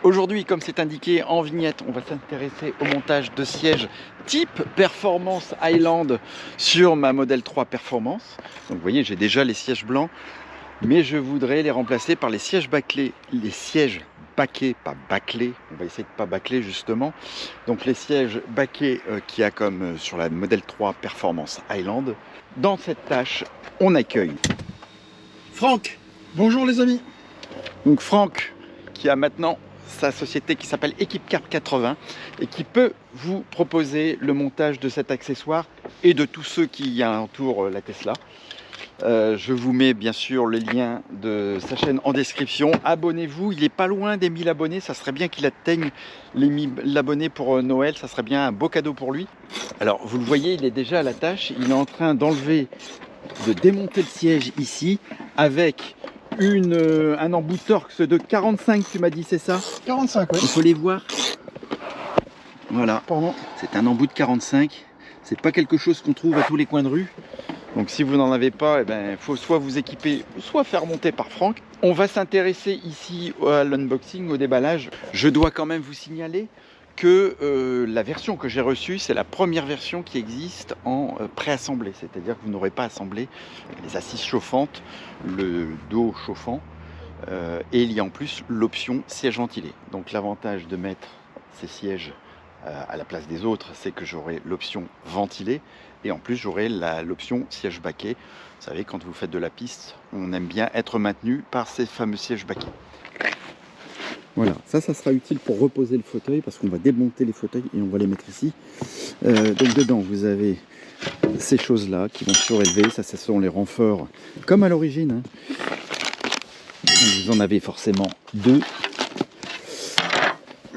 Aujourd'hui, comme c'est indiqué en vignette, on va s'intéresser au montage de sièges type Performance Highland sur ma Model 3 Performance. Donc vous voyez, j'ai déjà les sièges blancs, mais je voudrais les remplacer par les sièges bâclés. Les sièges baquets, pas bâclés, on va essayer de pas bâcler justement. Donc les sièges baquets qu'il y a comme sur la Model 3 Performance Highland. Dans cette tâche, on accueille Franck. Bonjour les amis. donc Franck qui a maintenant sa société qui s'appelle Équipe Carp 80 et qui peut vous proposer le montage de cet accessoire et de tous ceux qui entourent la Tesla. Je vous mets bien sûr le lien de sa chaîne en description. Abonnez-vous, il est pas loin des 1000 abonnés, ça serait bien qu'il atteigne les 1000 abonnés pour Noël, ça serait bien un beau cadeau pour lui. Alors vous le voyez, il est déjà à la tâche, il est en train de démonter le siège ici avec un embout de Torx de 45, tu m'as dit, c'est ça? 45, oui. Il faut les voir. Voilà, Pardon. c'est un embout de 45. C'est pas quelque chose qu'on trouve à tous les coins de rue. Donc si vous n'en avez pas, il faut soit vous équiper, soit faire monter par Franck. On va s'intéresser ici à l'unboxing, au déballage. Je dois quand même vous signaler que la version que j'ai reçue, c'est la première version qui existe en préassemblé. C'est-à-dire que vous n'aurez pas assemblé les assises chauffantes, le dos chauffant, et il y a en plus l'option siège ventilé. Donc l'avantage de mettre ces sièges à la place des autres, c'est que j'aurai l'option ventilé, et en plus j'aurai l'option siège baquet. Vous savez, quand vous faites de la piste, on aime bien être maintenu par ces fameux sièges baquets. Voilà, ça sera utile pour reposer le fauteuil parce qu'on va démonter les fauteuils et on va les mettre ici. Donc dedans, vous avez ces choses-là qui vont surélever. Ça, ce sont les renforts comme à l'origine. Hein. Vous en avez forcément deux.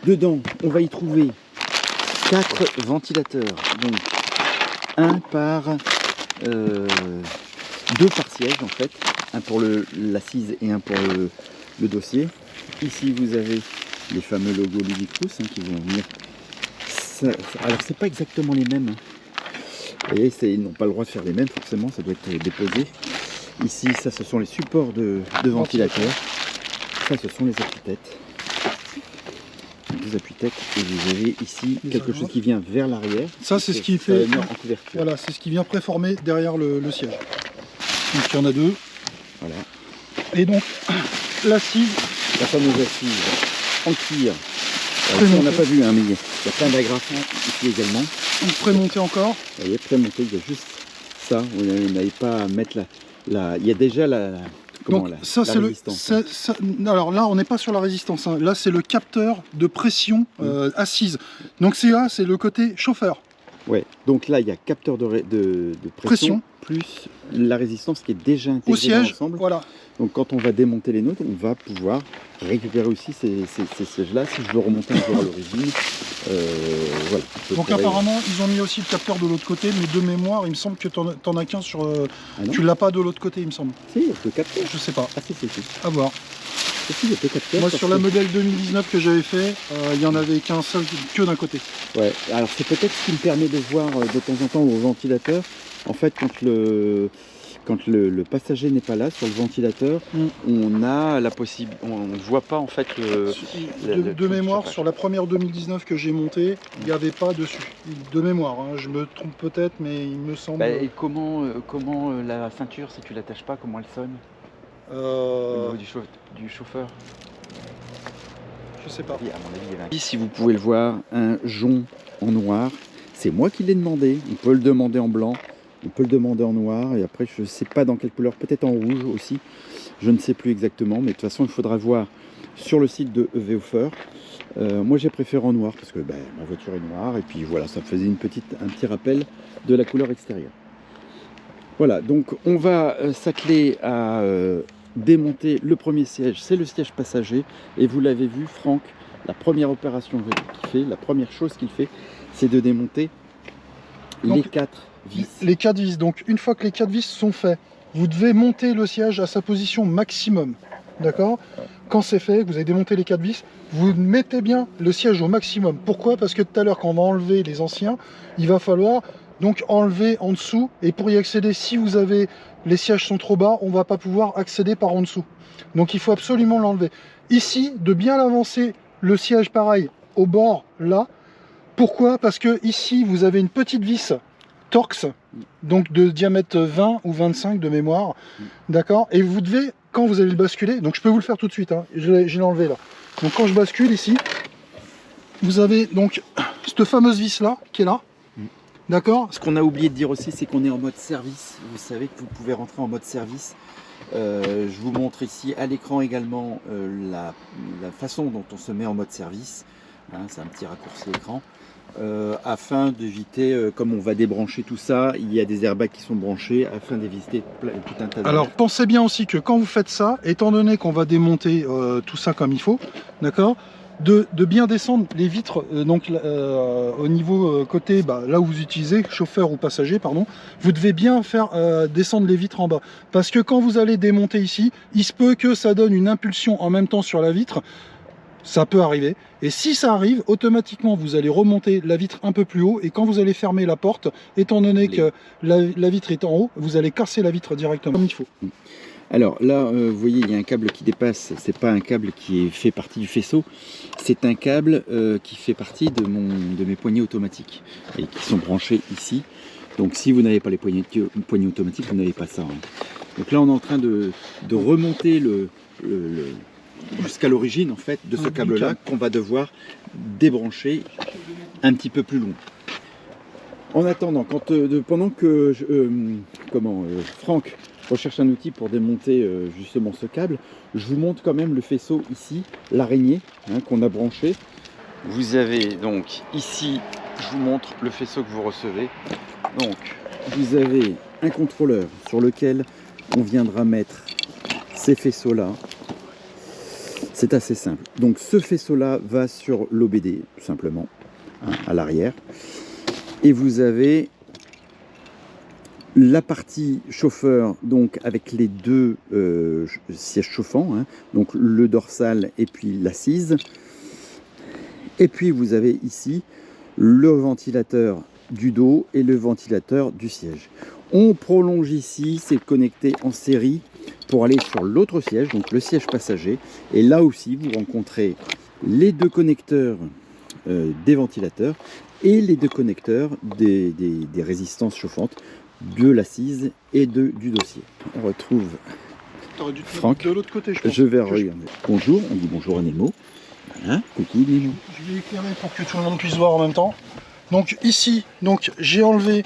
Dedans, on va y trouver 4 ventilateurs. Donc, un par 2 par siège en fait. Un pour l'assise et un pour le dossier. Ici vous avez les fameux logos Ludicrous qui vont venir. Alors c'est pas exactement les mêmes. Vous voyez, ils n'ont pas le droit de faire les mêmes forcément, ça doit être déposé. Ici, ça ce sont les supports de ventilateurs. Ça ce sont les appuis-têtes. Des appuis-têtes. Et vous avez ici quelque chose qui vient vers l'arrière. Ça c'est ce qui fait. En couverture. Voilà, c'est ce qui vient préformer derrière le siège. Donc il y en a deux. Voilà. Et donc l'assise. La fameuse assise en cuir. Ici, on n'a pas vu, hein, mais il y a plein d'agrafants ici également. Donc prémonté encore. Vous voyez, prémonté, il y a juste ça. Vous n'avez pas à mettre il y a déjà donc ça c'est résistance. Alors là on n'est pas sur la résistance. Hein. Là c'est le capteur de pression assise. Donc là c'est le côté chauffeur. Ouais. Donc là il y a capteur de pression plus la résistance qui est déjà intégrée au siège. Dans l'ensemble. Voilà. Donc quand on va démonter les nôtres, on va pouvoir récupérer aussi ces sièges-là si je veux remonter un peu à l'origine. Voilà. Donc apparemment ils ont mis aussi le capteur de l'autre côté, mais de mémoire il me semble que t'en as qu'un sur... tu l'as pas de l'autre côté il me semble. Si, il y a deux capteurs. Je sais pas. Ah si, si. À voir. Si, il y a deux capteurs. Moi sur la modèle 2019 que j'avais fait, il y en avait qu'un seul que d'un côté. Ouais, alors c'est peut-être ce qui me permet de voir de temps en temps au ventilateur, en fait quand le passager n'est pas là sur le ventilateur, on a la possibilité, on ne voit pas en fait de mémoire sur la première 2019 que j'ai montée, il n'y avait pas dessus. De mémoire, hein, je me trompe peut-être, mais il me semble. Et comment la ceinture, si tu l'attaches pas, comment elle sonne au niveau du chauffeur? Je sais pas. Oui, à mon avis, il y avait si vous pouvez le voir, un jonc en noir. C'est moi qui l'ai demandé. On peut le demander en blanc. On peut le demander en noir et après je ne sais pas dans quelle couleur, peut-être en rouge aussi, je ne sais plus exactement, mais de toute façon il faudra voir sur le site de Veofer. Moi j'ai préféré en noir parce que ma voiture est noire et puis voilà, ça faisait un petit rappel de la couleur extérieure. Voilà, donc on va s'atteler à démonter le premier siège, c'est le siège passager et vous l'avez vu, Franck, la première opération qu'il fait, la première chose qu'il fait, c'est de démonter les 4 vis. Les 4 vis. Donc une fois que les 4 vis sont faits, vous devez monter le siège à sa position maximum. D'accord? Quand c'est fait, vous avez démonté les 4 vis, vous mettez bien le siège au maximum. Pourquoi? Parce que tout à l'heure, quand on va enlever les anciens, il va falloir donc enlever en dessous. Et pour y accéder, si vous avez les sièges sont trop bas, on ne va pas pouvoir accéder par en dessous. Donc il faut absolument l'enlever. Ici, de bien l'avancer le siège pareil au bord là. Pourquoi? Parce que ici vous avez une petite vis Torx, donc de diamètre 20 ou 25 de mémoire, d'accord, et vous devez, quand vous allez le basculer, donc je peux vous le faire tout de suite, hein, je l'ai enlevé là, donc quand je bascule ici, vous avez donc cette fameuse vis là, qui est là, d'accord. Ce qu'on a oublié de dire aussi, c'est qu'on est en mode service, vous savez que vous pouvez rentrer en mode service. Je vous montre ici à l'écran également la façon dont on se met en mode service, hein, c'est un petit raccourci écran. Afin d'éviter, comme on va débrancher tout ça, il y a des airbags qui sont branchés afin d'éviter tout un tas de... Alors pensez bien aussi que quand vous faites ça, étant donné qu'on va démonter tout ça comme il faut, d'accord, de bien descendre les vitres, au niveau côté, là où vous utilisez, chauffeur ou passager, pardon, vous devez bien faire descendre les vitres en bas. Parce que quand vous allez démonter ici, il se peut que ça donne une impulsion en même temps sur la vitre. Ça peut arriver, et si ça arrive, automatiquement vous allez remonter la vitre un peu plus haut, et quand vous allez fermer la porte, étant donné que la vitre est en haut, vous allez casser la vitre directement comme il faut. Alors là, vous voyez, il y a un câble qui dépasse, c'est pas un câble qui fait partie du faisceau, c'est un câble qui fait partie de mes poignées automatiques, et qui sont branchés ici. Donc si vous n'avez pas les poignées automatiques, vous n'avez pas ça. Hein. Donc là on est en train de remonter jusqu'à l'origine en fait de ce câble là qu'on va devoir débrancher un petit peu plus loin. En attendant, pendant que Franck recherche un outil pour démonter justement ce câble, je vous montre quand même le faisceau ici, l'araignée qu'on a branché. Vous avez donc ici, je vous montre le faisceau que vous recevez. Donc vous avez un contrôleur sur lequel on viendra mettre ces faisceaux là. C'est assez simple. Donc ce faisceau-là va sur l'OBD, tout simplement, à l'arrière. Et vous avez la partie chauffeur, donc avec les deux sièges chauffants, hein, donc le dorsal et puis l'assise. Et puis vous avez ici le ventilateur du dos et le ventilateur du siège. On prolonge ici, c'est connecté en série pour aller sur l'autre siège, donc le siège passager. Et là aussi, vous rencontrez les deux connecteurs des ventilateurs et les deux connecteurs des résistances chauffantes de l'assise et du dossier. On retrouve Franck. De l'autre côté, je pense. Je vais regarder. Bonjour, on dit bonjour à Nemo. Voilà, coucou Nemo. Je vais éclairer pour que tout le monde puisse voir en même temps. Donc ici, j'ai enlevé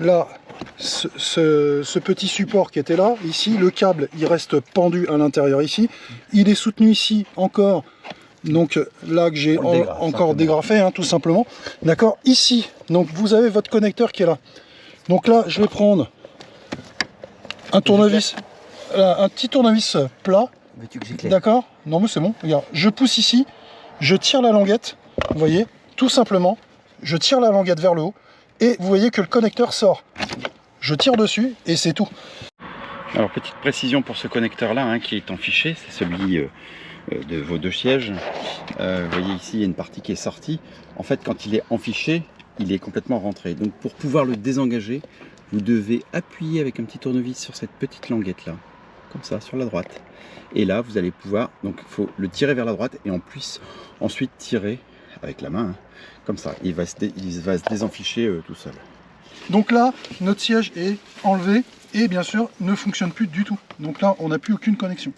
là ce petit support qui était là. Ici, le câble, il reste pendu à l'intérieur ici. Il est soutenu ici encore. Donc là que j'ai encore dégrafé, hein, tout simplement. D'accord. Ici, donc vous avez votre connecteur qui est là. Donc là, je vais prendre un tournevis, un petit tournevis plat. D'accord. Non mais c'est bon. Regarde, je pousse ici, je tire la languette. Vous voyez, tout simplement, je tire la languette vers le haut et vous voyez que le connecteur sort. Je tire dessus et c'est tout. Alors petite précision pour ce connecteur là qui est en fichier, c'est celui de vos deux sièges. Vous voyez ici il y a une partie qui est sortie. En fait quand il est en fichier, il est complètement rentré. Donc pour pouvoir le désengager, vous devez appuyer avec un petit tournevis sur cette petite languette là, comme ça sur la droite. Et là vous allez pouvoir, donc il faut le tirer vers la droite et en plus ensuite tirer avec la main, comme ça. Il va se désenficher tout seul. Donc là, notre siège est enlevé et bien sûr ne fonctionne plus du tout. Donc là, on n'a plus aucune connexion.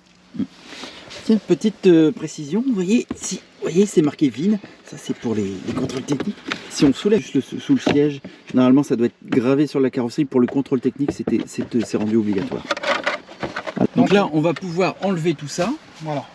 Tiens, petite précision, vous voyez, c'est marqué VIN, ça c'est pour les contrôles techniques. Si on soulève juste sous le siège, normalement ça doit être gravé sur la carrosserie. Pour le contrôle technique, c'est rendu obligatoire. Donc là, on va pouvoir enlever tout ça. Voilà.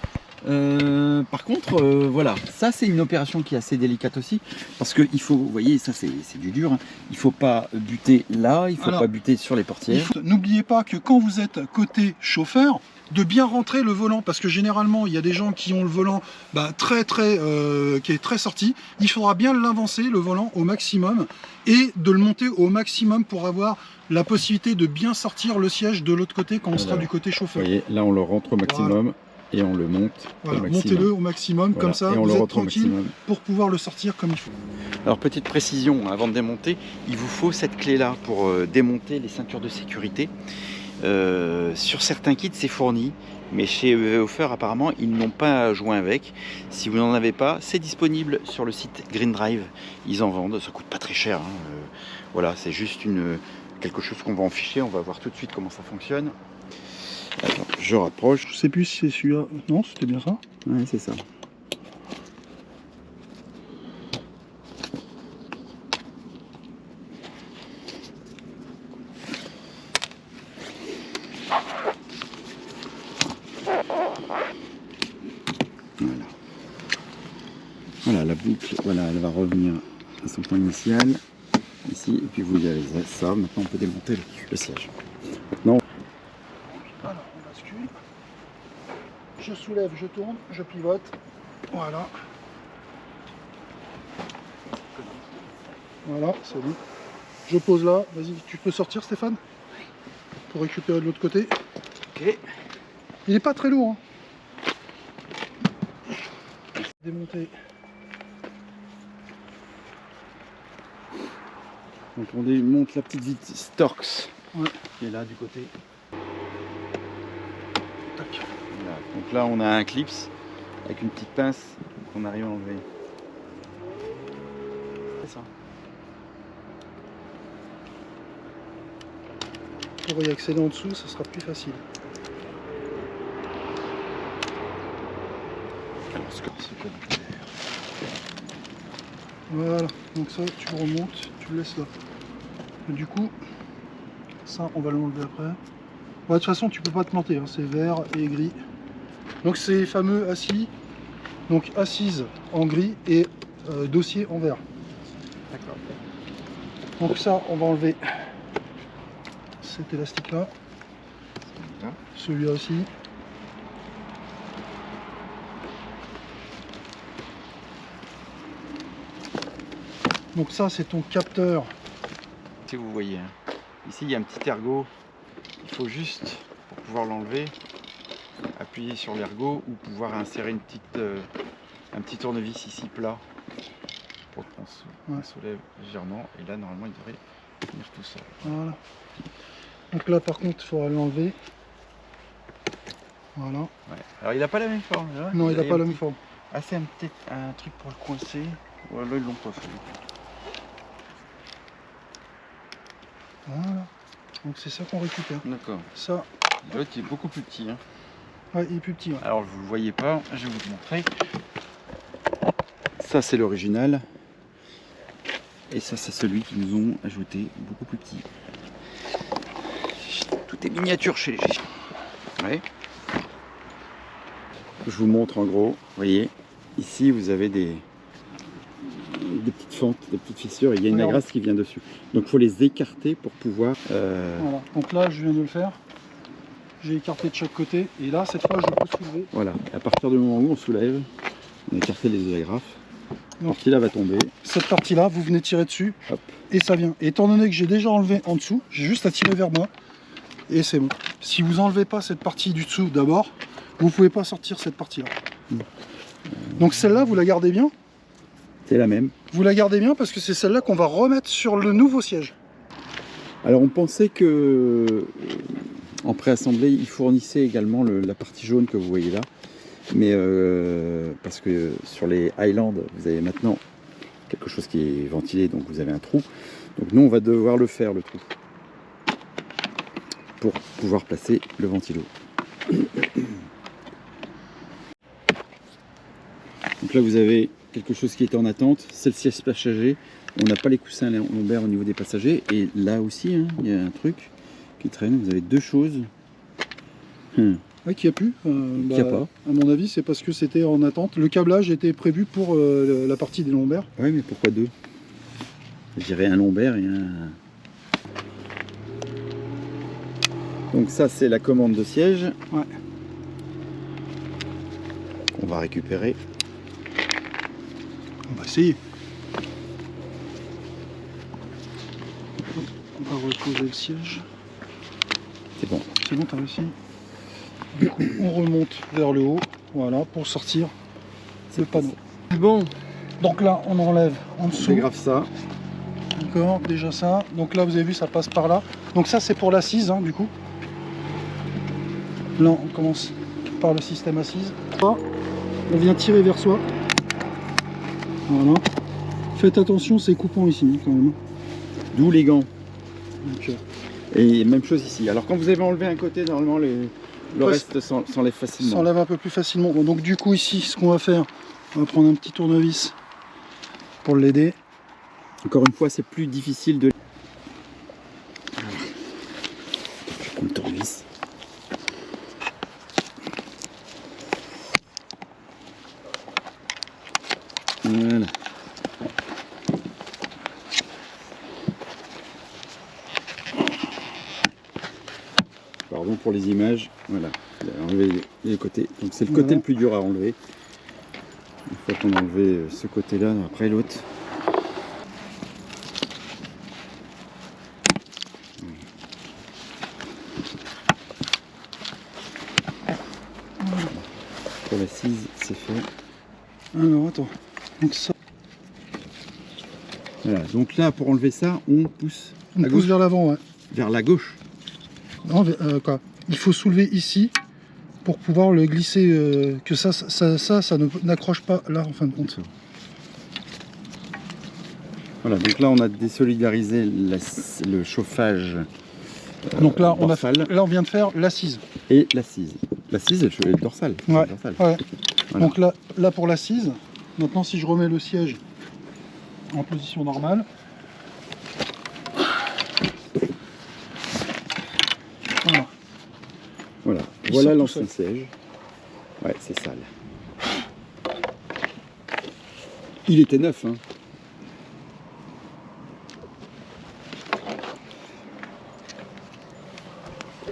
Par contre, voilà, ça c'est une opération qui est assez délicate aussi, parce que il faut, vous voyez, ça c'est du dur, hein. Il faut pas buter là, il faut pas buter sur les portières. N'oubliez pas que quand vous êtes côté chauffeur, de bien rentrer le volant, parce que généralement il y a des gens qui ont le volant qui est très sorti. Il faudra bien l'avancer, le volant, au maximum et de le monter au maximum pour avoir la possibilité de bien sortir le siège de l'autre côté quand on sera du côté chauffeur. Vous voyez, là on le rentre au maximum. Voilà. Et on le monte au maximum. Montez-le au maximum, voilà. Comme ça vous êtes tranquille pour pouvoir le sortir comme il faut. Alors petite précision, avant de démonter, il vous faut cette clé là pour démonter les ceintures de sécurité. Sur certains kits c'est fourni, Mais chez Hofer, apparemment, ils n'ont pas joint avec. Si vous n'en avez pas, c'est disponible sur le site Green Drive. Ils en vendent, ça coûte pas très cher. Hein. Voilà, c'est juste quelque chose qu'on va en ficher. On va voir tout de suite comment ça fonctionne. Attends, je rapproche. Je sais plus si c'est celui-là. Non, c'était bien ça. Ouais, c'est ça. Voilà. Voilà, la boucle, voilà, elle va revenir à son point initial. Ici, et puis vous avez ça. Maintenant, on peut démonter le siège. Maintenant, Voilà, on bascule. Je soulève, je tourne, je pivote. Voilà. Voilà, c'est bon. Je pose là. Vas-y, tu peux sortir, Stéphane, pour récupérer de l'autre côté. ok. Il n'est pas très lourd. Hein. Démonter. Donc on démonte la petite vis Storks, Ouais. qui est là du côté. Tac. Voilà. Donc là, on a un clips avec une petite pince qu'on arrive à enlever. C'est ça. Pour y accéder en dessous, ça sera plus facile. Alors, ce commentaire. Voilà, donc ça, tu le remontes, tu le laisses là. Et du coup, ça, on va l'enlever après. Ouais, de toute façon, tu peux pas te planter, hein, c'est vert et gris. Donc ces fameux assis, donc assises en gris et dossier en vert. D'accord. Donc ça, on va enlever cet élastique là, celui-là aussi. Donc ça, c'est ton capteur. Si vous voyez, hein. Ici il y a un petit ergot. Il faut juste, pour pouvoir l'enlever, appuyer sur l'ergot ou pouvoir insérer un petit tournevis ici plat pour qu'on soulève légèrement. Et là, normalement, il devrait venir tout seul. Voilà. Donc là, par contre, il faudra l'enlever. Voilà. Ouais. Alors, il n'a pas la même forme. Là. Non, il n'a pas la même forme. Ah, c'est un truc pour le coincer. Ouais, là, ils l'ont pas fait. Voilà. Donc c'est ça qu'on récupère. D'accord. Ça, L'autre est beaucoup plus petit. Hein. ouais, il est plus petit. Ouais. Alors, vous ne le voyez pas, je vais vous le montrer. Ça, c'est l'original. Et ça, c'est celui qu'ils nous ont ajouté, beaucoup plus petit. Tout est miniature chez les G. Ouais. Je vous montre en gros. Vous voyez, ici, vous avez des petites fentes, des petites fissures, et il y a une agrace qui vient dessus. Donc, il faut les écarter pour pouvoir... Voilà. Donc là, je viens de le faire. J'ai écarté de chaque côté. Et là, cette fois, je peux soulever. Voilà. Et à partir du moment où on soulève, on écarte les deux agrafes. La Donc, partie là va tomber. cette partie-là, vous venez tirer dessus. Hop. Et ça vient. Et étant donné que j'ai déjà enlevé en dessous, j'ai juste à tirer vers moi. Et c'est bon. Si vous enlevez pas cette partie du dessous d'abord, vous pouvez pas sortir cette partie-là. Donc celle-là, vous la gardez bien. C'est la même. Vous la gardez bien parce que c'est celle-là qu'on va remettre sur le nouveau siège. Alors on pensait que en préassemblée, il fournissait également la partie jaune que vous voyez là. Mais parce que sur les Highland, vous avez maintenant quelque chose qui est ventilé, donc vous avez un trou. Donc nous, on va devoir le faire, le trou, pour pouvoir placer le ventilo. Donc là, vous avez quelque chose qui est en attente, c'est le siège passager. On n'a pas les coussins lombaires au niveau des passagers. Et là aussi, hein, il y a un truc qui traîne. Vous avez deux choses. Ouais, qui a pu. Qui a pas. À mon avis, c'est parce que c'était en attente. Le câblage était prévu pour la partie des lombaires. Oui, mais pourquoi deux? Je dirais un lombaire et un... Donc ça, c'est la commande de siège. Ouais. On va récupérer. On va essayer. On va reposer le siège. C'est bon. C'est bon, t'as réussi. Du coup, on remonte vers le haut, voilà, pour sortir le panneau. Bon, Donc là, on enlève en on dessous. dégrave ça. D'accord, déjà ça. Donc là, vous avez vu, ça passe par là. Donc ça, c'est pour l'assise, hein, du coup. Là, on commence par le système assise. On vient tirer vers soi. Voilà. Faites attention, c'est coupant ici quand même. D'où les gants. Donc, et même chose ici. Alors quand vous avez enlevé un côté, normalement le reste s'enlève facilement. S'enlève un peu plus facilement. Bon, donc du coup ici, ce qu'on va faire, on va prendre un petit tournevis pour l'aider. Encore une fois, c'est plus difficile de... Je prends le tournevis. Voilà. Pardon pour les images. Voilà. Enlever les côtés. Donc c'est le côté le plus dur à enlever. Une fois qu'on a enlevé ce côté-là, après l'autre. Pour l'assise, c'est fait. Alors attends. Donc ça. Voilà. Donc là, pour enlever ça, on pousse. On pousse vers l'avant, ouais. Vers la gauche. Non, quoi. Il faut soulever ici pour pouvoir le glisser, que ça n'accroche pas là en fin de compte. Voilà, donc là on a désolidarisé le chauffage. Donc là on vient de faire l'assise. Et l'assise. L'assise et le dorsal. Ouais. Le dorsal. Ouais. Voilà. Donc là pour l'assise, maintenant si je remets le siège en position normale. Voilà. Voilà l'ancien siège. Ouais, c'est sale. Il était neuf, hein.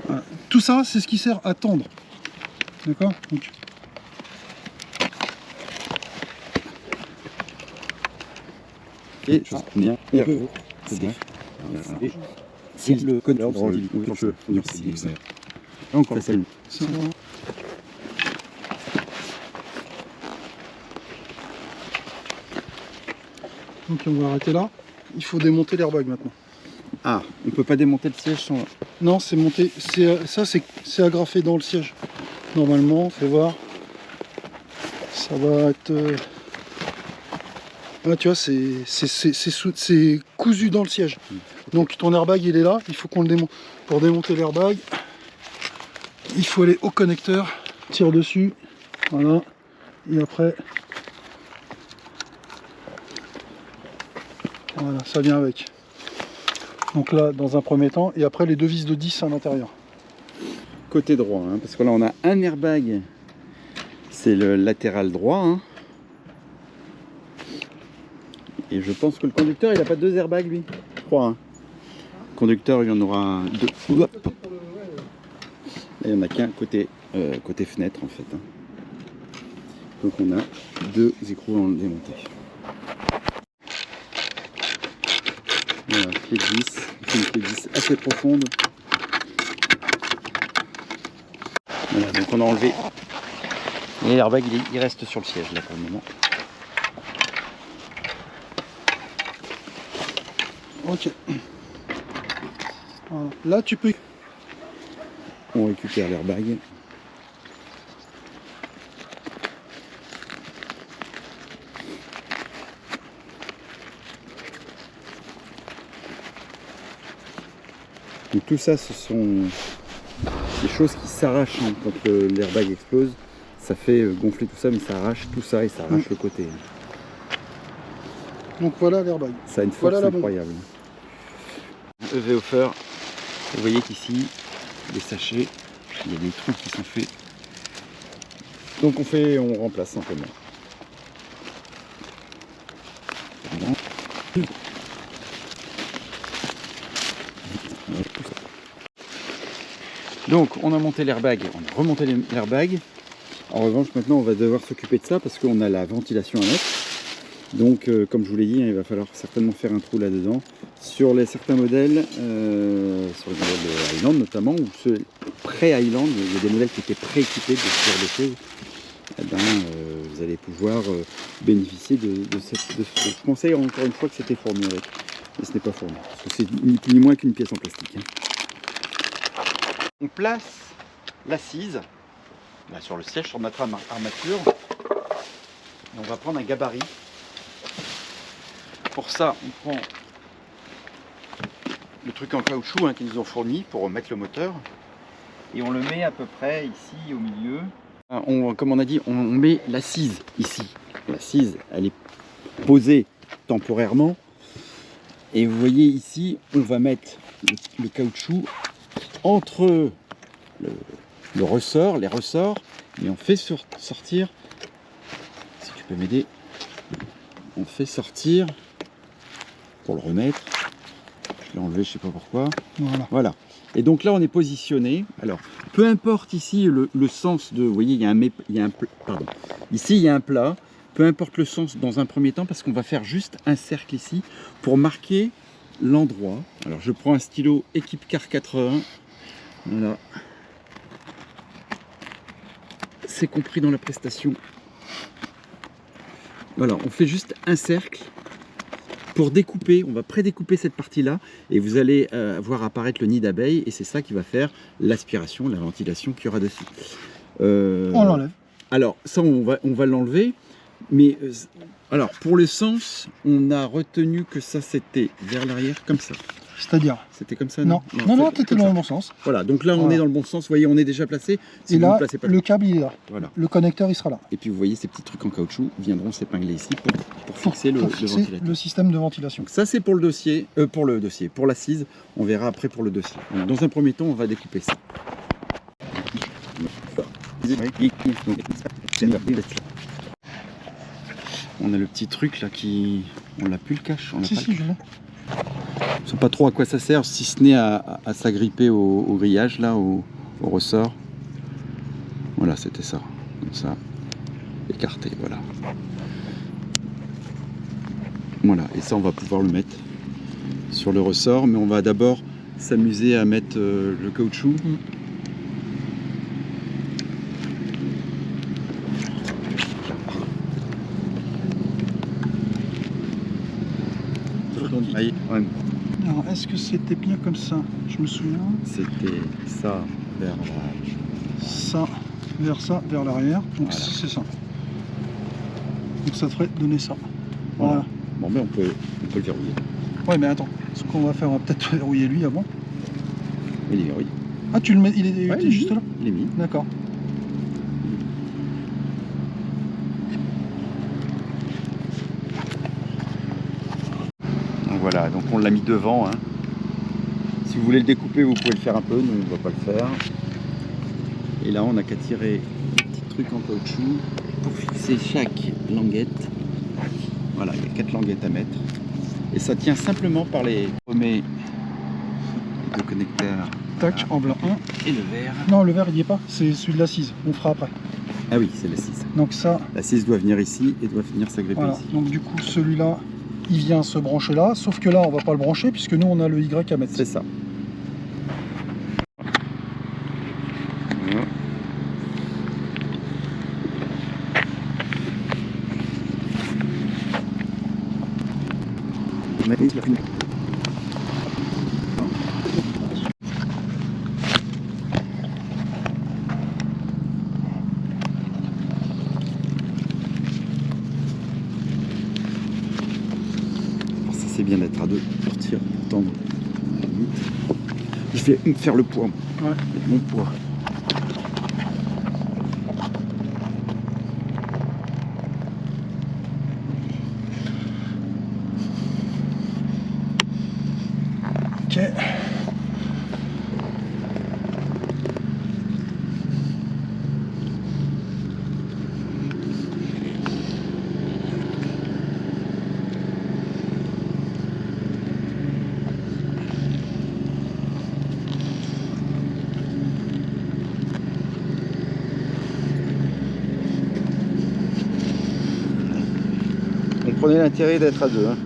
Voilà. Tout ça, c'est ce qui sert à tendre. D'accord. Donc... Et bien. C'est bien. C'est le code encore facile. Donc on va arrêter là. Il faut démonter l'airbag maintenant. Ah, on peut pas démonter le siège sans... Non, c'est monté. Ça, c'est agrafé dans le siège. Normalement, fais voir. Ça va être... Là, tu vois, c'est cousu dans le siège. Donc ton airbag, il est là. Il faut qu'on le démonte. Pour démonter l'airbag, il faut aller au connecteur. Tire dessus. Voilà. Et après... Voilà, ça vient avec. Donc là, dans un premier temps, et après les deux vis de 10 à l'intérieur. Côté droit, hein, parce que là on a un airbag, c'est le latéral droit. Hein. Et je pense que le conducteur, il n'a pas deux airbags lui, je crois. Hein. Le conducteur, il y en aura deux. Là, il n'y en a qu'un côté fenêtre en fait. Hein. Donc on a deux écrous démontés. Voilà, clé de vis, une clé de vis assez profonde. Voilà, donc on a enlevé. Et l'airbag il reste sur le siège là pour le moment. Ok. Voilà. Là tu peux... On récupère l'airbag. Donc tout ça, ce sont des choses qui s'arrachent hein, quand l'airbag explose. Ça fait gonfler tout ça, mais ça arrache tout ça et ça arrache le côté. Donc voilà l'airbag. Ça a une force incroyable. EV offer, vous voyez qu'ici, les sachets, il y a des trous qui sont faits. Donc on remplace simplement. Donc on a monté l'airbag, on a remonté l'airbag. En revanche maintenant on va devoir s'occuper de ça parce qu'on a la ventilation à mettre. Donc comme je vous l'ai dit, il va falloir certainement faire un trou là-dedans. Sur certains modèles, sur les modèles de Highland notamment, ou ceux pré-Highland, il y a des modèles qui étaient pré-équipés de ce genre de choses. Eh ben, vous allez pouvoir bénéficier de ce conseil, encore une fois que c'était fourni avec. Mais ce n'est pas fourni, parce que c'est ni plus ni moins qu'une pièce en plastique. Hein. On place l'assise là, sur le siège, sur notre armature. Et on va prendre un gabarit. Pour ça, on prend le truc en caoutchouc hein, qu'ils nous ont fourni pour remettre le moteur. Et on le met à peu près ici au milieu. Comme on a dit, on met l'assise ici. L'assise, elle est posée temporairement. Et vous voyez ici, on va mettre le caoutchouc entre le ressort, les ressorts, et on fait sortir, si tu peux m'aider, on fait sortir, pour le remettre, je l'ai enlevé, je sais pas pourquoi, voilà. Et donc là on est positionné, alors peu importe ici le sens de, vous voyez il y a un pardon, ici il y a un plat, peu importe le sens dans un premier temps, parce qu'on va faire juste un cercle ici, pour marquer l'endroit. Alors je prends un stylo Équipe Car 80, voilà. C'est compris dans la prestation. Voilà, on fait juste un cercle pour découper, on va prédécouper cette partie-là et vous allez voir apparaître le nid d'abeille et c'est ça qui va faire l'aspiration, la ventilation qu'il y aura dessus. On l'enlève. Alors ça on va l'enlever, mais alors pour le sens, on a retenu que ça c'était vers l'arrière comme ça. C'est-à-dire? C'était comme ça? Non, non, tu étais dans le bon sens. Voilà, donc là on est dans le bon sens, vous voyez, on est déjà placé. Si et là, le câble il est là. Voilà. Le connecteur il sera là. Et puis vous voyez ces petits trucs en caoutchouc viendront s'épingler ici pour fixer le ventilateur. Le système de ventilation. Donc ça c'est pour le dossier, pour l'assise, on verra après pour le dossier. Dans un premier temps, on va découper ça. On a le petit truc là qui... On l'a plus le cache, on l'a pas le cache. Je sais pas trop à quoi ça sert, si ce n'est à s'agripper au grillage, là, au ressort. Voilà, c'était ça. Comme ça. Écarté, voilà. Voilà, et ça, on va pouvoir le mettre sur le ressort. Mais on va d'abord s'amuser à mettre le caoutchouc. Ouais. Alors, est-ce que c'était bien comme ça? Je me souviens. C'était ça vers vers l'arrière. Donc voilà. C'est ça. Donc ça devrait donner ça. Voilà. Bon, mais on peut le verrouiller. Ouais, mais attends. Ce qu'on va faire, on va peut-être verrouiller lui avant. Il est verrouillé. Ah, tu le mets, il est juste là? Il est mis. D'accord. Voilà, donc on l'a mis devant. Hein. Si vous voulez le découper, vous pouvez le faire un peu, nous on ne va pas le faire. Et là, on n'a qu'à tirer un petit truc en caoutchouc pour fixer chaque languette. Voilà, il y a 4 languettes à mettre. Et ça tient simplement par les premiers deux connecteurs. Tac, en blanc 1. Et le vert. Non, le vert il n'y est pas, c'est celui de l'assise, on fera après. Ah oui, c'est l'assise. Donc ça... L'assise doit venir ici et doit venir s'agripper ici. Donc du coup, celui-là, il vient se brancher là, sauf que là, on va pas le brancher puisque nous, on a le Y à mettre. C'est ça. C'est bien d'être à deux pour tirer, pour tendre. Je vais faire le poids, avec mon poids. Ok. Comprenez l'intérêt d'être à deux. Hein.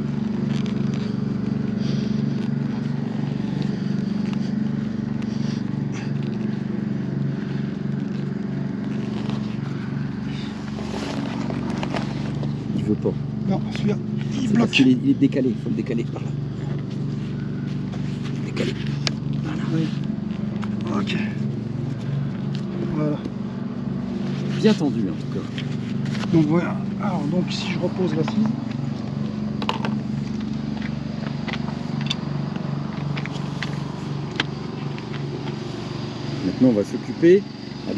Il veut pas. Non, celui-là, il bloque. Il est décalé, il faut le décaler par là. Décalé. Voilà. Oui. Ok. Voilà. bien tendu en tout cas. Donc voilà, alors donc si je repose l'assise, maintenant on va s'occuper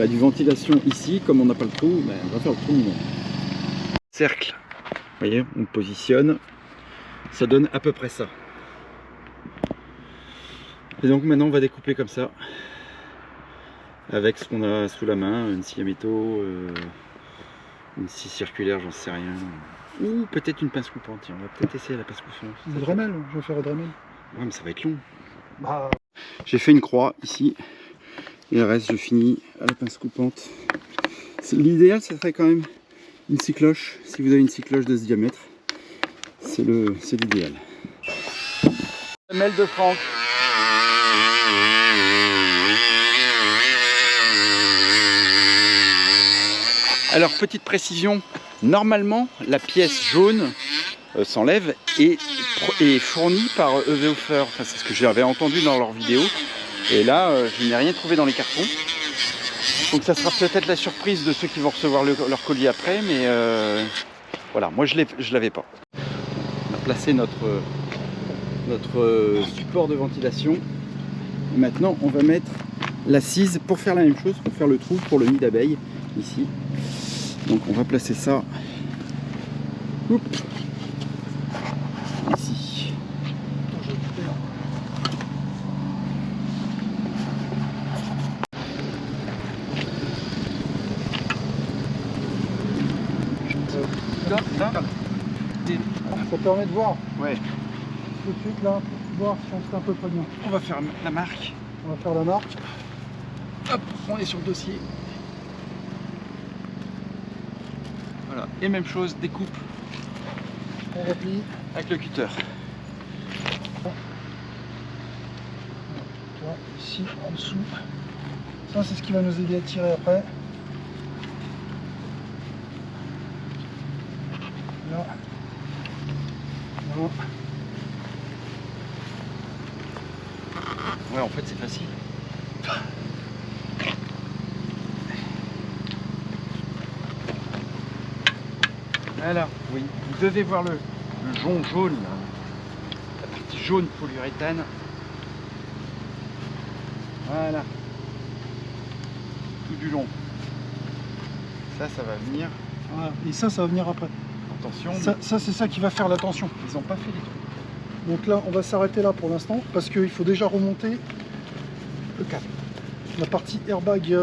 du ventilation ici, comme on n'a pas le trou, on va faire le trou nous-mêmes. Cercle, vous voyez, on positionne, ça donne à peu près ça. Et donc maintenant on va découper comme ça, avec ce qu'on a sous la main, une scie à métaux, une scie circulaire, j'en sais rien. Ou peut-être une pince coupante, tiens, on va peut-être essayer la pince coupante. le Dremel, je vais faire le Dremel. Ouais mais ça va être long. Bah, J'ai fait une croix ici, et le reste je finis à la pince coupante. L'idéal ça serait quand même une scie cloche, si vous avez une scie cloche de ce diamètre, c'est l'idéal. Semelle de Franck. Alors petite précision, normalement la pièce jaune s'enlève et est fournie par EVOfer, enfin, c'est ce que j'avais entendu dans leur vidéo, et là je n'ai rien trouvé dans les cartons, donc ça sera peut-être la surprise de ceux qui vont recevoir leur colis après, mais voilà, moi je l'avais pas. On a placé notre support de ventilation, et maintenant on va mettre l'assise pour faire la même chose, pour faire le trou pour le nid d'abeilles ici. Donc on va placer ça ici. ça permet de voir Ouais. tout de suite là, voir si on se fait un peu près bien. On va faire la marque. On va faire la marque. Hop, on est sur le dossier. Voilà. Et même chose, découpe On replie. avec le cutter. Tu vois, ici en dessous. Ça c'est ce qui va nous aider à tirer après. Là. Là. Ouais, en fait c'est facile. Voilà, oui, vous devez voir le jaune là. La partie jaune polyuréthane. Voilà. Tout du long. Ça va venir. Voilà. Et ça va venir après. Attention. Ça c'est ça qui va faire la tension. Ils n'ont pas fait les trucs. Donc là, on va s'arrêter là pour l'instant parce qu'il faut déjà remonter le câble. La partie airbag,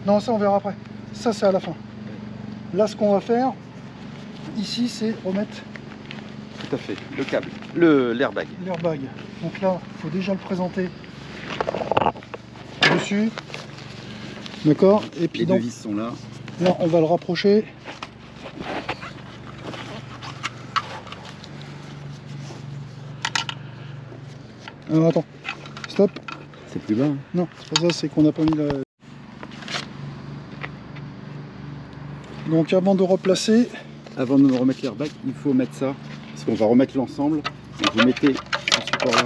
non, ça on verra après. Ça c'est à la fin. Là, ce qu'on va faire ici, c'est remettre Tout à fait. Le câble, l'airbag. l'airbag. Donc là, il faut déjà le présenter dessus. D'accord. Et puis Les donc deux vis sont là. là, on va le rapprocher. Alors attends, stop. C'est plus bas. Hein. Non, c'est pas ça, c'est qu'on n'a pas mis la... Donc avant de replacer, Avant de remettre l'airbag, il faut mettre ça, parce qu'on va remettre l'ensemble. Donc vous mettez ce support là.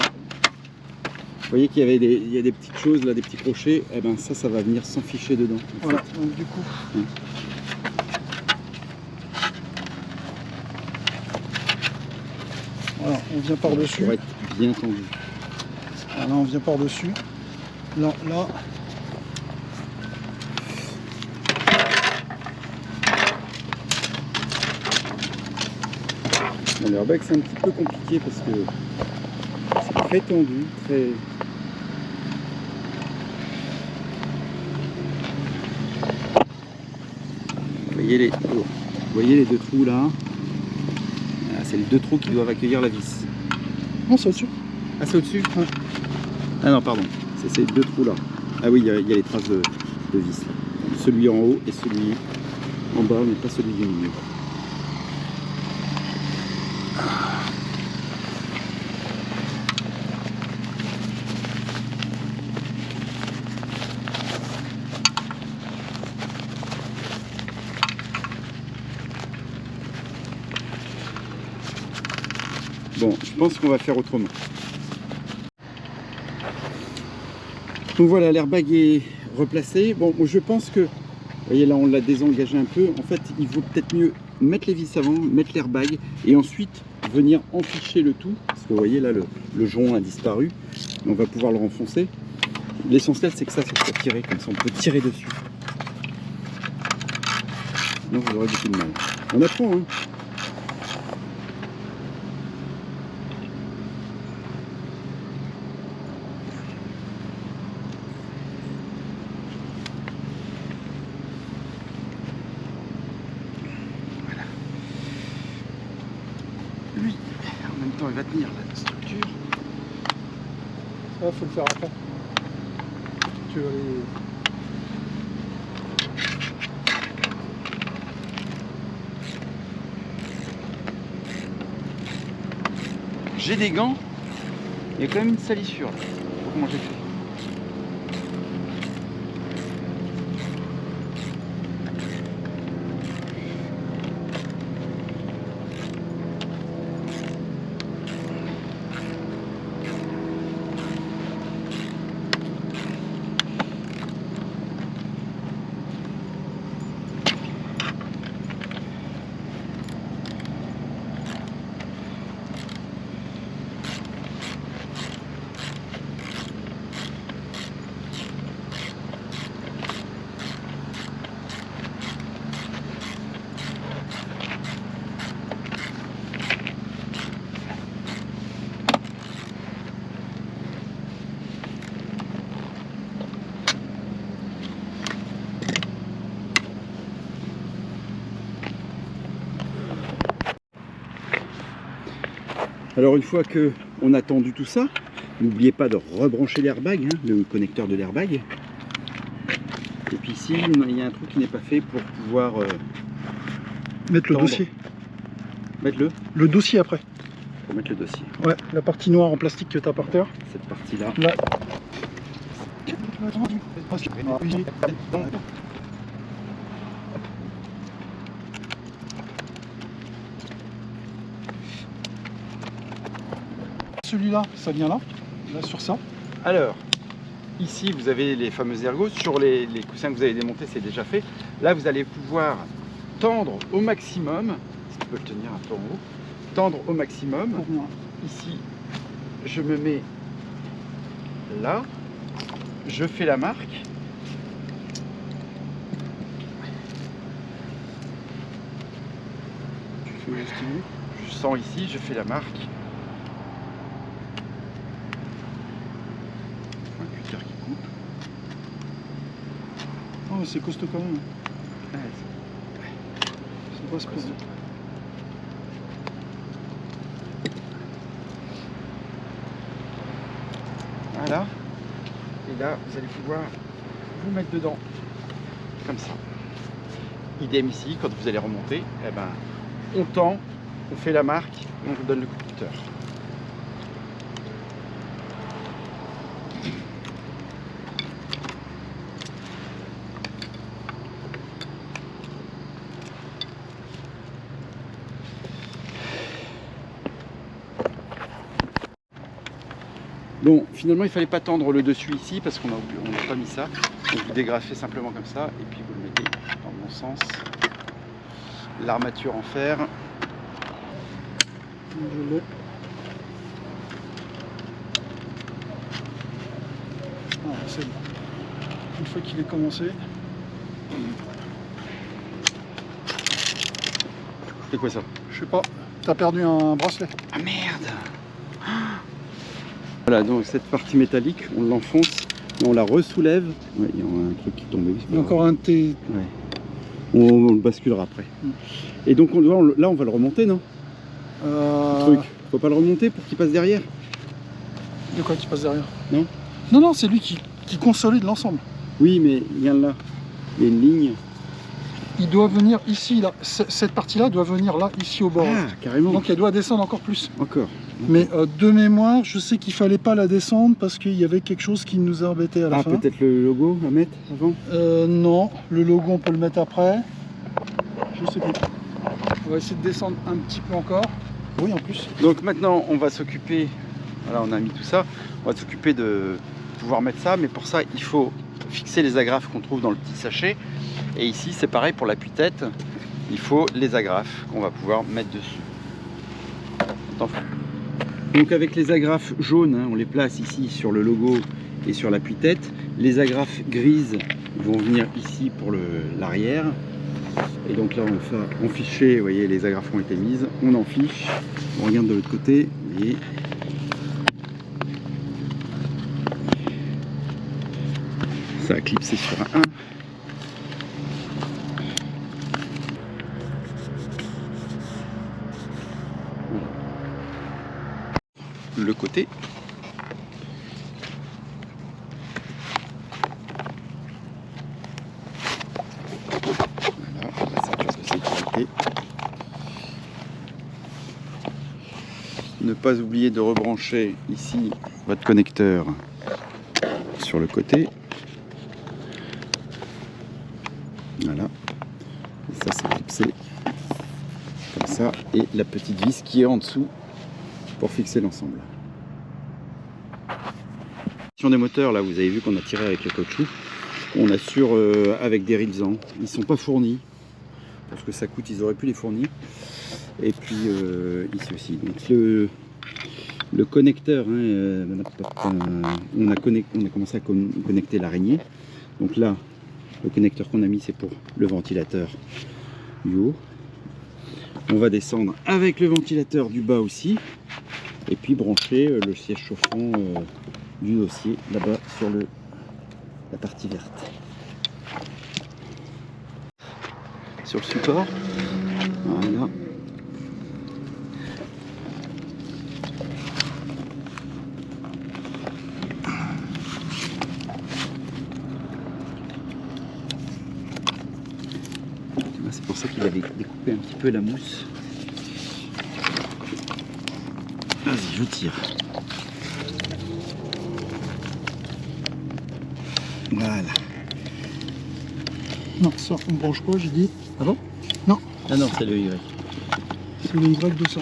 Vous voyez qu'il y a des petites choses là, des petits crochets. Et ben ça va venir s'enficher dedans. voilà, donc du coup... Voilà, on vient par-dessus. Pour être bien tendu. Voilà, on vient par-dessus. Là, là. L'airbag c'est un petit peu compliqué parce que c'est très tendu, très... Vous voyez les deux trous là. C'est les deux trous qui doivent accueillir la vis. Non, c'est au-dessus. Ah, c'est au-dessus? Ah non, pardon. C'est ces deux trous là. Ah oui, il y a les traces de vis là. Celui en haut et celui en bas, mais pas celui du milieu. Bon, je pense qu'on va faire autrement. Donc voilà, l'airbag est replacé. Bon, je pense que voyez là, on l'a désengagé un peu. En fait, il vaut peut-être mieux mettre les vis avant, mettre l'airbag et ensuite venir enficher le tout. Parce que vous voyez là, le joint a disparu. On va pouvoir le renfoncer. L'essentiel, c'est que ça soit tiré. Comme ça, on peut tirer dessus. Non, vous aurez beaucoup de mal. On apprend, hein. Lui, en même temps, il va tenir la structure. Ça, faut le faire après. Tu vas aller... J'ai des gants, il y a quand même une salissure là. Comment j'ai fait? Alors une fois que on a tendu tout ça, n'oubliez pas de rebrancher l'airbag, hein, le connecteur de l'airbag. Et puis ici, il y a un truc qui n'est pas fait pour pouvoir mettre le tendre. dossier. Mettre le dossier après. Pour mettre le dossier. Ouais, la partie noire en plastique que tu as par terre. Cette partie-là. Là. Celui-là, ça vient là, sur ça. Alors, ici vous avez les fameux ergots. Sur les coussins que vous avez démontés, c'est déjà fait. Là, vous allez pouvoir tendre au maximum. Si tu peux le tenir un peu en haut. Tendre au maximum. Ici, je me mets là. Je fais la marque. Tu fais le stylo. Je sens ici, je fais la marque. Oh, c'est costaud quand même. Ouais, c'est pas spécial. voilà. Et là, vous allez pouvoir vous mettre dedans. Comme ça. Idem ici, quand vous allez remonter, eh ben, on tend, on fait la marque, et on vous donne le coup de cutter. Bon, finalement, il ne fallait pas tendre le dessus ici parce qu'on n'a pas mis ça. Donc vous dégrafez simplement comme ça et puis vous le mettez dans le bon sens. L'armature en fer. Je l'ai. Ah, c'est bon. Une fois qu'il est commencé. C'est quoi ça? Je sais pas. T'as perdu un bracelet. Ah merde! Voilà, donc cette partie métallique, on l'enfonce et on la ressoulève. Ouais, il y a un truc qui tombe. Il y a encore un T. Ouais. On le basculera après. Et donc là, on va le remonter, non? Le truc. Faut pas le remonter pour qu'il passe derrière? De quoi qui passe derrière? Non? Non, non, c'est lui qui consolide l'ensemble. Oui, mais il y a là. Il y a une ligne. Il doit venir ici, là. Cette partie-là doit venir là, ici au bord. Ah, carrément. Donc elle doit descendre encore plus. Encore. Mais de mémoire, je sais qu'il fallait pas la descendre parce qu'il y avait quelque chose qui nous embêtait à la fin. Ah, peut-être le logo à mettre avant? Non, le logo on peut le mettre après. Je sais plus. On va essayer de descendre un petit peu encore. Oui, en plus. Donc maintenant, on va s'occuper. Voilà, on a mis tout ça. On va s'occuper de pouvoir mettre ça, mais pour ça, il faut fixer les agrafes qu'on trouve dans le petit sachet. Et ici c'est pareil pour l'appui-tête, il faut les agrafes qu'on va pouvoir mettre dessus. Donc avec les agrafes jaunes, hein, on les place ici sur le logo et sur l'appui-tête. Les agrafes grises vont venir ici pour l'arrière. Et donc là on va enficher, vous voyez les agrafes ont été mises, on en fiche, on regarde de l'autre côté, vous voyez. Ça a clipsé sur un 1. Le côté. Voilà, la ceinture de sécurité. Ne pas oublier de rebrancher ici votre connecteur sur le côté. Voilà. Et ça c'est clipsé comme ça. Et la petite vis qui est en dessous pour fixer l'ensemble. Sur des moteurs, là vous avez vu qu'on a tiré avec le caoutchouc. On assure avec des Rilsan. Ils ne sont pas fournis. Parce que ça coûte, ils auraient pu les fournir. Et puis ici aussi. Donc le connecteur, hein, on a commencé à connecter l'araignée. Donc là, le connecteur qu'on a mis, c'est pour le ventilateur du haut. On va descendre avec le ventilateur du bas aussi. Et puis brancher le siège chauffant du dossier là-bas sur la partie verte. Sur le support, voilà. C'est pour ça qu'il avait découpé un petit peu la mousse. Vas-y, je tire. Voilà. Non, ça, on branche pas, j'ai dit. Ah bon? Non. Ah non, c'est le Y. C'est le Y de ça.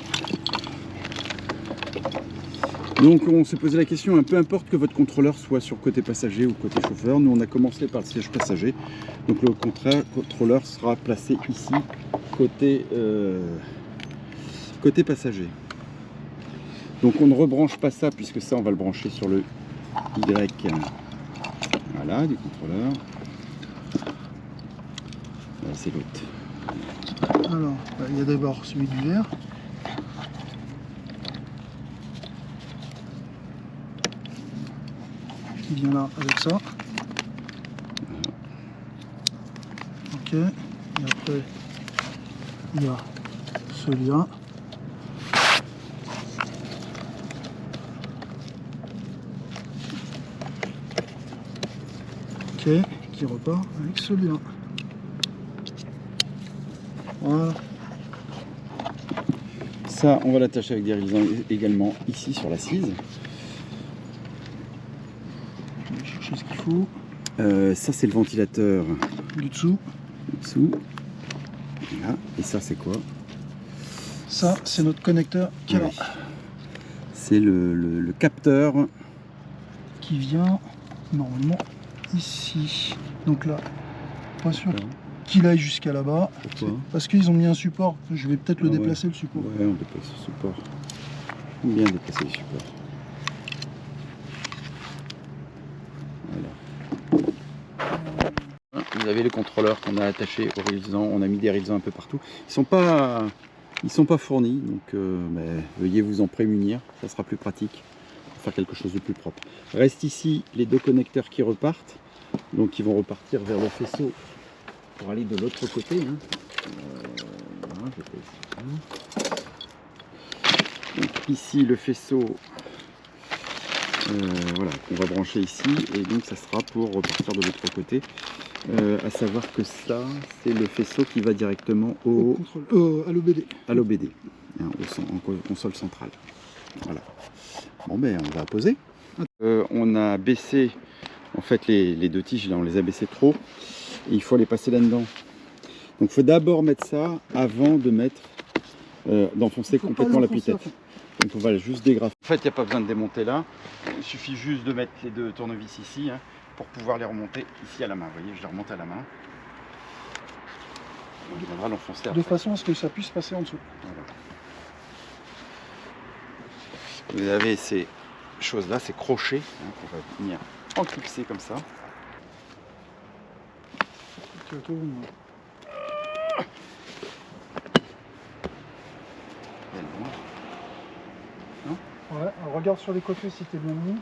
Donc on s'est posé la question, peu importe que votre contrôleur soit sur côté passager ou côté chauffeur, nous on a commencé par le siège passager. Donc le contrôleur sera placé ici, côté passager. Donc on ne rebranche pas ça, puisque ça on va le brancher sur le Y, voilà, du contrôleur. Là, c'est l'autre. Alors, il y a d'abord celui du vert. Qui vient là avec ça. Ok. Et après, il y a celui-là. Ok, qui repart avec celui-là. Voilà. Ça, on va l'attacher avec des Rilsan également ici sur l'assise. Je vais chercher ce qu'il faut. Ça, c'est le ventilateur Du dessous. dessous. Voilà. Et ça, c'est quoi? Ça, c'est notre connecteur qui est là. C'est le capteur Qui vient normalement ici. Donc là, pas sûr qu'il aille jusqu'à là-bas. Parce qu'ils ont mis un support. Je vais peut-être le déplacer, le support. Ouais, on déplace le support. Bien déplacer le support. Voilà. Vous avez le contrôleur qu'on a attaché au Rilsan. On a mis des Rilsan un peu partout. Ils sont pas fournis, donc veuillez vous en prémunir. Ça sera plus pratique pour faire quelque chose de plus propre. Reste ici les deux connecteurs qui repartent. Donc ils vont repartir vers le faisceau pour aller de l'autre côté. Hein. Voilà, donc ici le faisceau, voilà, qu'on va brancher ici, et donc ça sera pour repartir de l'autre côté. À savoir que ça, c'est le faisceau qui va directement à l'OBD. À l'OBD, hein, en console centrale. Voilà. Bon ben on va poser. On a baissé en fait les deux tiges, là on les a baissées trop. Et il faut les passer là-dedans. Donc il faut d'abord mettre ça avant de mettre d'enfoncer complètement l'appui-tête. Donc on va juste dégrafer. En fait il n'y a pas besoin de démonter là. Il suffit juste de mettre les deux tournevis ici, hein, pour pouvoir les remonter ici à la main. Vous voyez, je les remonte à la main. il viendra l'enfoncer de après. façon à ce que ça puisse passer en dessous. Voilà. Vous avez ces choses-là, ces crochets, hein, qu'on va venir enclipser comme ça. Ouais, alors regarde sur les côtés si t'es bien mis.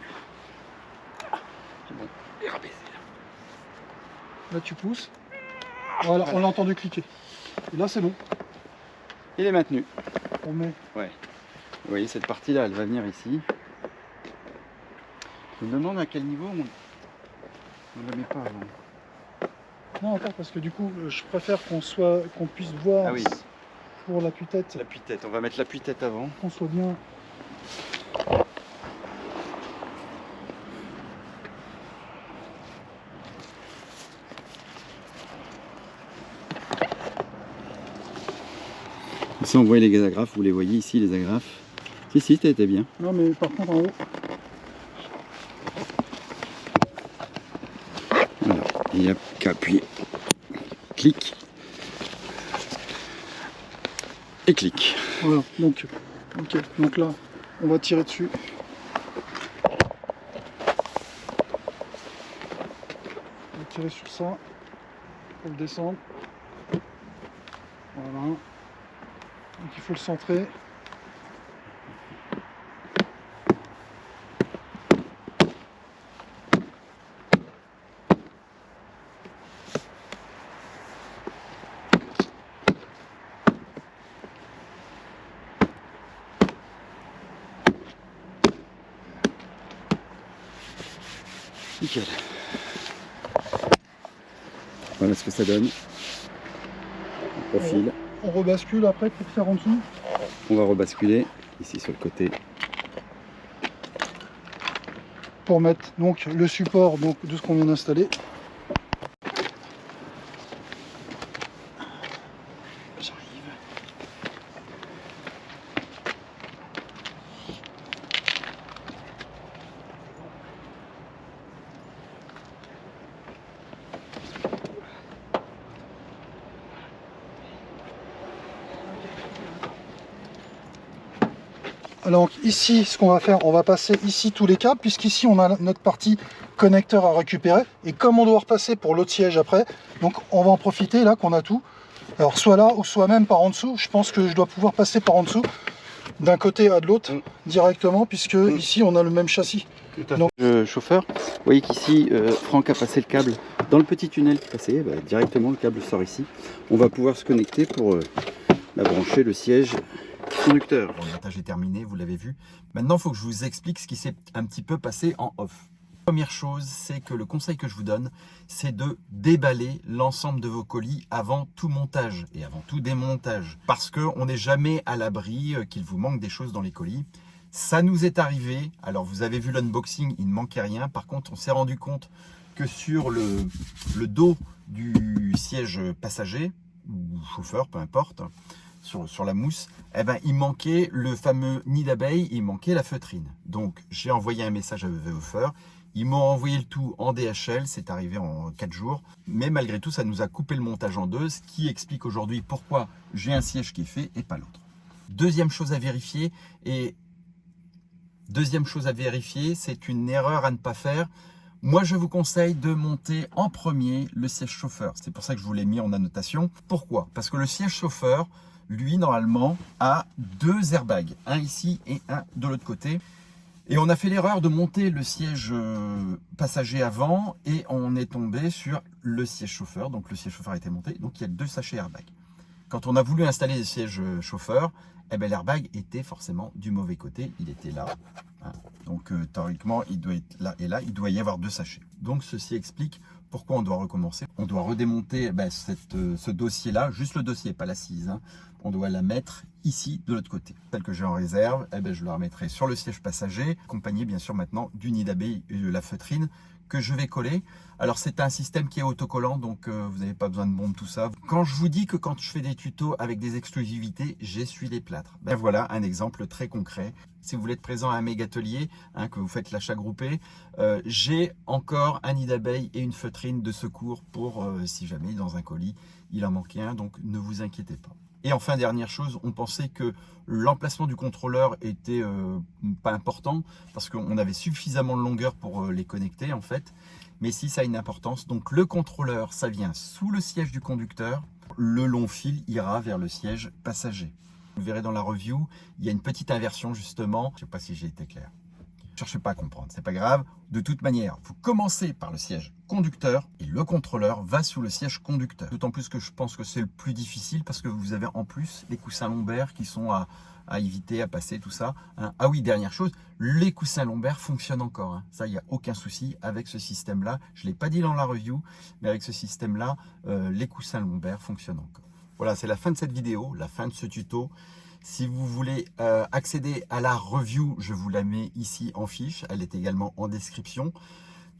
C'est bon, et rabaisser là. Là tu pousses. Voilà, on l'a entendu cliquer. Et là c'est bon. Il est maintenu. On met. Ouais. Vous voyez cette partie-là, elle va venir ici. Je me demande à quel niveau on ne la met pas avant. Non, attends, parce que du coup, je préfère qu'on puisse voir Ah oui. pour l'appui-tête, L'appui-tête, on va mettre l'appui-tête avant. qu'on soit bien. Ici on voit les agrafes, vous les voyez ici les agrafes. Si, t'as été bien. Non, mais par contre en haut. Voilà, il n'y a qu'à appuyer. Clic. Et clic. Voilà, donc, ok. Donc là, on va tirer dessus. On va tirer sur ça pour le descendre. Voilà. Donc il faut le centrer. Nickel. Voilà ce que ça donne. Le profil. On rebascule après pour faire en dessous. On va rebasculer ici sur le côté. Pour mettre donc le support donc, de ce qu'on vient d'installer. J'arrive. Alors ici, ce qu'on va faire, on va passer ici tous les câbles, puisqu'ici on a notre partie connecteur à récupérer. Et comme on doit repasser pour l'autre siège après, donc on va en profiter là qu'on a tout. Alors soit là, ou soit même par en dessous. Je pense que je dois pouvoir passer par en dessous, d'un côté à de l'autre, directement, puisque ici on a le même châssis. Donc, chauffeur, vous voyez qu'ici, Franck a passé le câble dans le petit tunnel qui est passé. Bah, directement, le câble sort ici. On va pouvoir se connecter pour brancher le siège conducteur. Bon, le montage est terminé, vous l'avez vu. Maintenant, il faut que je vous explique ce qui s'est un petit peu passé en off. Première chose, c'est que le conseil que je vous donne, c'est de déballer l'ensemble de vos colis avant tout montage et avant tout démontage. Parce qu'on n'est jamais à l'abri qu'il vous manque des choses dans les colis. Ça nous est arrivé. Alors, vous avez vu l'unboxing, il ne manquait rien. Par contre, on s'est rendu compte que sur le dos du siège passager, ou chauffeur, peu importe, sur la mousse, eh ben, il manquait le fameux nid d'abeille, il manquait la feutrine. Donc, j'ai envoyé un message à VVoffer. Ils m'ont envoyé le tout en DHL, c'est arrivé en 4 jours. Mais malgré tout, ça nous a coupé le montage en deux, ce qui explique aujourd'hui pourquoi j'ai un siège qui est fait et pas l'autre. Deuxième chose à vérifier, c'est une erreur à ne pas faire. Moi, je vous conseille de monter en premier le siège chauffeur. C'est pour ça que je vous l'ai mis en annotation. Pourquoi? Parce que le siège chauffeur, lui, normalement, a 2 airbags. Un ici et un de l'autre côté. Et on a fait l'erreur de monter le siège passager avant et on est tombé sur le siège chauffeur. Donc, le siège chauffeur a été monté. Donc, il y a 2 sachets airbags. Quand on a voulu installer le siège chauffeur, eh ben, l'airbag était forcément du mauvais côté. Il était là. Hein. Donc, théoriquement, il doit être là et là. Il doit y avoir 2 sachets. Donc, ceci explique pourquoi on doit recommencer. On doit redémonter ce dossier-là, juste le dossier, pas l'assise. Hein. On doit la mettre ici, de l'autre côté. Celle que j'ai en réserve, eh ben, je la remettrai sur le siège passager, accompagné bien sûr maintenant du nid d'abeille et de la feutrine que je vais coller. Alors c'est un système qui est autocollant, donc vous n'avez pas besoin de bombe, tout ça. Quand je vous dis que quand je fais des tutos avec des exclusivités, j'essuie les plâtres. Ben voilà un exemple très concret. Si vous voulez être présent à un méga atelier, que vous faites l'achat groupé, j'ai encore un nid d'abeilles et une feutrine de secours pour si jamais dans un colis il en manquait un, donc ne vous inquiétez pas. Et enfin, dernière chose, on pensait que l'emplacement du contrôleur était pas important parce qu'on avait suffisamment de longueur pour les connecter en fait. Mais si, ça a une importance. Donc le contrôleur, ça vient sous le siège du conducteur. Le long fil ira vers le siège passager. Vous verrez dans la review, il y a une petite inversion justement. Je ne sais pas si j'ai été clair. Ne cherchez pas à comprendre, c'est pas grave. De toute manière, vous commencez par le siège conducteur et le contrôleur va sous le siège conducteur. D'autant plus que je pense que c'est le plus difficile parce que vous avez en plus les coussins lombaires qui sont à éviter, à passer, tout ça. Ah oui, dernière chose, les coussins lombaires fonctionnent encore. Ça, il n'y a aucun souci avec ce système-là. Je ne l'ai pas dit dans la review, mais avec ce système-là, les coussins lombaires fonctionnent encore. Voilà, c'est la fin de cette vidéo, la fin de ce tuto. Si vous voulez accéder à la review, je vous la mets ici en fiche. Elle est également en description.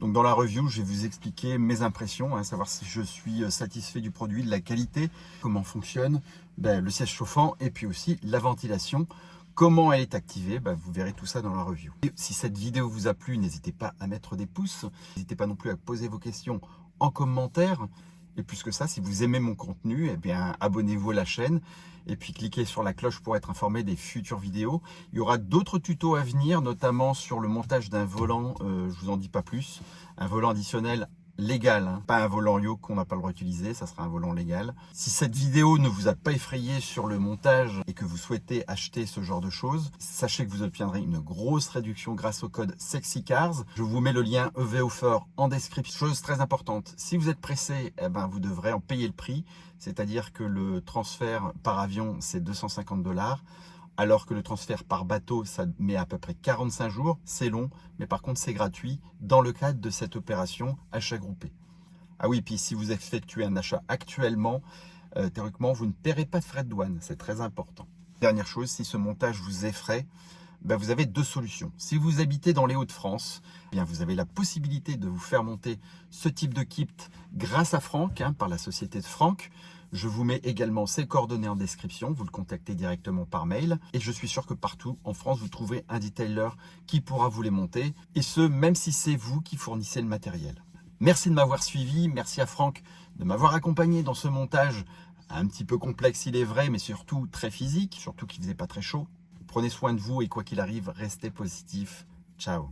Donc dans la review, je vais vous expliquer mes impressions, savoir si je suis satisfait du produit, de la qualité, comment fonctionne le siège chauffant et puis aussi la ventilation. Comment elle est activée, vous verrez tout ça dans la review. Et si cette vidéo vous a plu, n'hésitez pas à mettre des pouces. N'hésitez pas non plus à poser vos questions en commentaire. Et plus que ça, si vous aimez mon contenu, abonnez-vous à la chaîne et puis cliquez sur la cloche pour être informé des futures vidéos. Il y aura d'autres tutos à venir, notamment sur le montage d'un volant, je vous en dis pas plus, un volant additionnel légal, pas un volant yoke qu'on n'a pas le droit d'utiliser, ça sera un volant légal. Si cette vidéo ne vous a pas effrayé sur le montage et que vous souhaitez acheter ce genre de choses, sachez que vous obtiendrez une grosse réduction grâce au code SEXYCARS. Je vous mets le lien EV Offer en description. Chose très importante, si vous êtes pressé, vous devrez en payer le prix, c'est-à-dire que le transfert par avion c'est 250 $. Alors que le transfert par bateau, ça met à peu près 45 jours. C'est long, mais par contre, c'est gratuit dans le cadre de cette opération achat groupé. Ah oui, puis si vous effectuez un achat actuellement, théoriquement, vous ne paierez pas de frais de douane. C'est très important. Dernière chose, si ce montage vous effraie, vous avez deux solutions. Si vous habitez dans les Hauts-de-France, vous avez la possibilité de vous faire monter ce type de kit grâce à Franck, par la société de Franck. Je vous mets également ses coordonnées en description, vous le contactez directement par mail. Et je suis sûr que partout en France, vous trouverez un detailer qui pourra vous les monter. Et ce, même si c'est vous qui fournissez le matériel. Merci de m'avoir suivi, merci à Franck de m'avoir accompagné dans ce montage un petit peu complexe, il est vrai, mais surtout très physique, surtout qu'il ne faisait pas très chaud. Prenez soin de vous et quoi qu'il arrive, restez positif. Ciao.